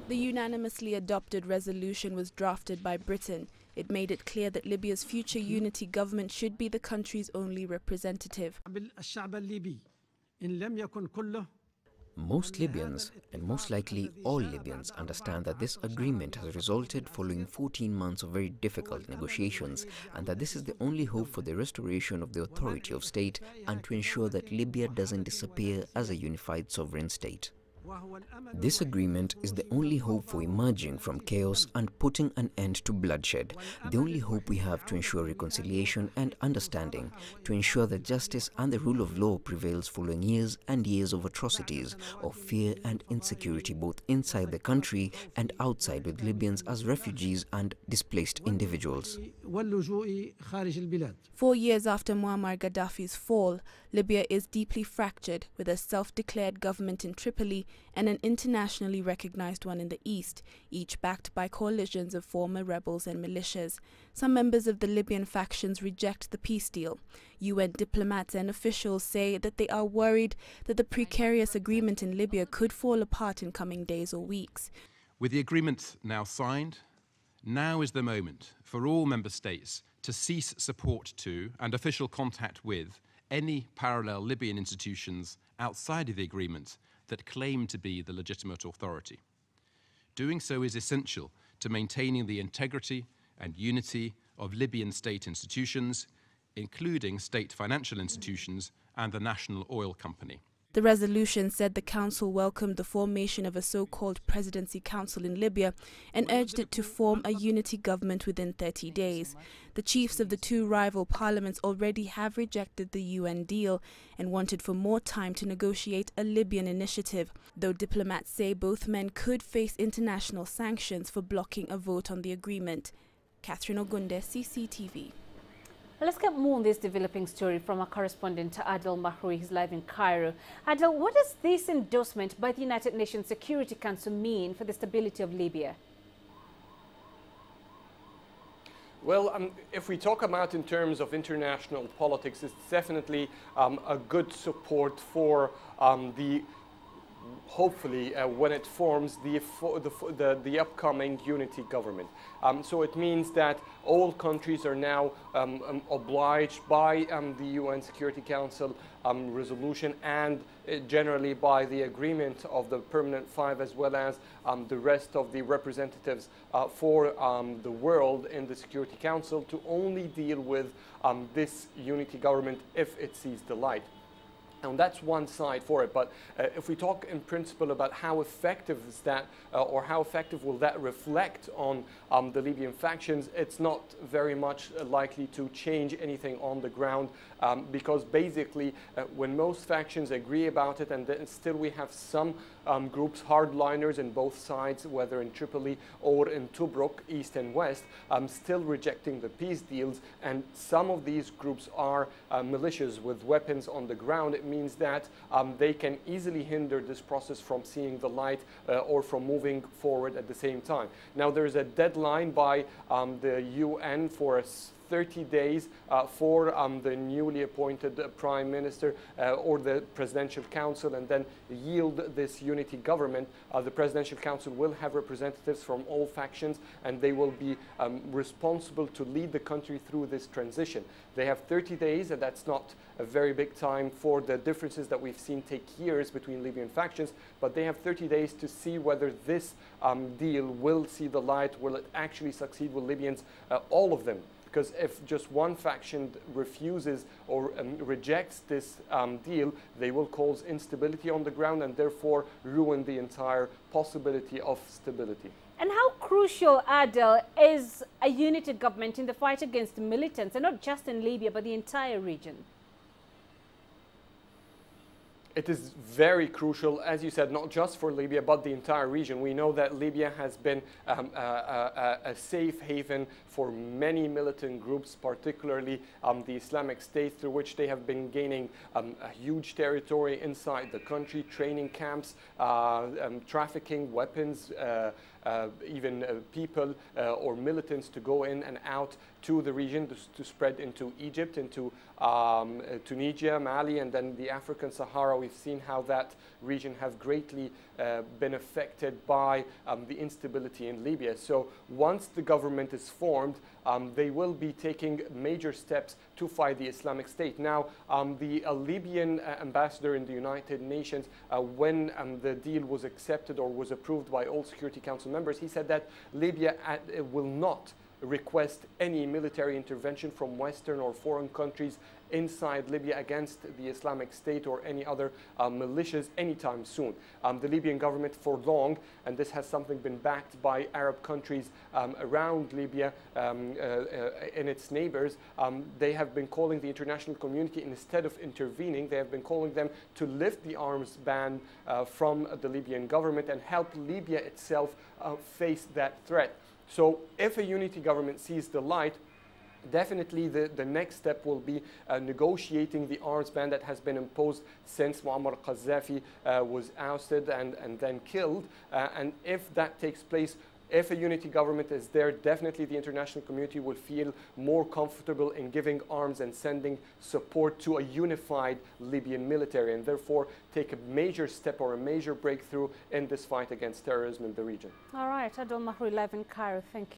The unanimously adopted resolution was drafted by Britain. It made it clear that Libya's future unity government should be the country's only representative. Most Libyans, and most likely all Libyans, understand that this agreement has resulted following 14 months of very difficult negotiations, and that this is the only hope for the restoration of the authority of state and to ensure that Libya doesn't disappear as a unified sovereign state. This agreement is the only hope for emerging from chaos and putting an end to bloodshed, the only hope we have to ensure reconciliation and understanding, to ensure that justice and the rule of law prevails following years and years of atrocities, of fear and insecurity both inside the country and outside, with Libyans as refugees and displaced individuals. 4 years after Muammar Gaddafi's fall, Libya is deeply fractured, with a self-declared government in Tripoli and an internationally recognized one in the east, each backed by coalitions of former rebels and militias. Some members of the Libyan factions reject the peace deal. UN diplomats and officials say that they are worried that the precarious agreement in Libya could fall apart in coming days or weeks. With the agreement now signed, now is the moment for all member states to cease support to and official contact with any parallel Libyan institutions outside of the agreement that claim to be the legitimate authority. Doing so is essential to maintaining the integrity and unity of Libyan state institutions, including state financial institutions and the National Oil Company. The resolution said the Council welcomed the formation of a so-called Presidency Council in Libya and urged it to form a unity government within 30 days. The chiefs of the two rival parliaments already have rejected the UN deal and wanted for more time to negotiate a Libyan initiative, though diplomats say both men could face international sanctions for blocking a vote on the agreement. Catherine Ogunde, CCTV. Let's get more on this developing story from our correspondent Adel Mahroui. He's live in Cairo. Adel, what does this endorsement by the United Nations Security Council mean for the stability of Libya? Well, if we talk about in terms of international politics, it's definitely a good support for hopefully when it forms the upcoming unity government. So it means that all countries are now obliged by the UN Security Council resolution and generally by the agreement of the Permanent Five, as well as the rest of the representatives for the world in the Security Council, to only deal with this unity government if it sees the light. And that's one side for it. But if we talk in principle about how effective is that, or how effective will that reflect on the Libyan factions, it's not very much likely to change anything on the ground, because basically when most factions agree about it, and then still we have some groups, hardliners in both sides, whether in Tripoli or in Tobruk, east and west, still rejecting the peace deals, and some of these groups are militias with weapons on the ground. It means that they can easily hinder this process from seeing the light or from moving forward at the same time. Now, there is a deadline by the UN for 30 days for the newly appointed Prime Minister or the Presidential Council, and then yield this unity government. The Presidential Council will have representatives from all factions, and they will be responsible to lead the country through this transition. They have 30 days, and that's not a very big time for the differences that we've seen take years between Libyan factions, but they have 30 days to see whether this deal will see the light. Will it actually succeed with Libyans? All of them. Because if just one faction refuses or rejects this deal, they will cause instability on the ground and therefore ruin the entire possibility of stability. And how crucial, Adel, is a united government in the fight against militants, and not just in Libya, but the entire region? It is very crucial, as you said, not just for Libya, but the entire region. We know that Libya has been a safe haven for many militant groups, particularly the Islamic State, through which they have been gaining a huge territory inside the country, training camps, trafficking weapons, even people or militants to go in and out. to the region to spread into Egypt, into Tunisia, Mali, and then the African Sahara. We've seen how that region have greatly been affected by the instability in Libya. So once the government is formed, they will be taking major steps to fight the Islamic State. Now, the Libyan ambassador in the United Nations, when the deal was accepted or was approved by all Security Council members, he said that Libya will not request any military intervention from Western or foreign countries inside Libya against the Islamic State or any other militias anytime soon. The Libyan government for long, and this has something been backed by Arab countries around Libya and its neighbors, they have been calling the international community, instead of intervening, they have been calling them to lift the arms ban from the Libyan government and help Libya itself face that threat. So if a unity government sees the light, definitely the next step will be negotiating the arms ban that has been imposed since Muammar Gaddafi was ousted and then killed. And if that takes place, if a unity government is there, definitely the international community will feel more comfortable in giving arms and sending support to a unified Libyan military, and therefore take a major step or a major breakthrough in this fight against terrorism in the region. All right, Adel Mahroui live in Cairo. Thank you.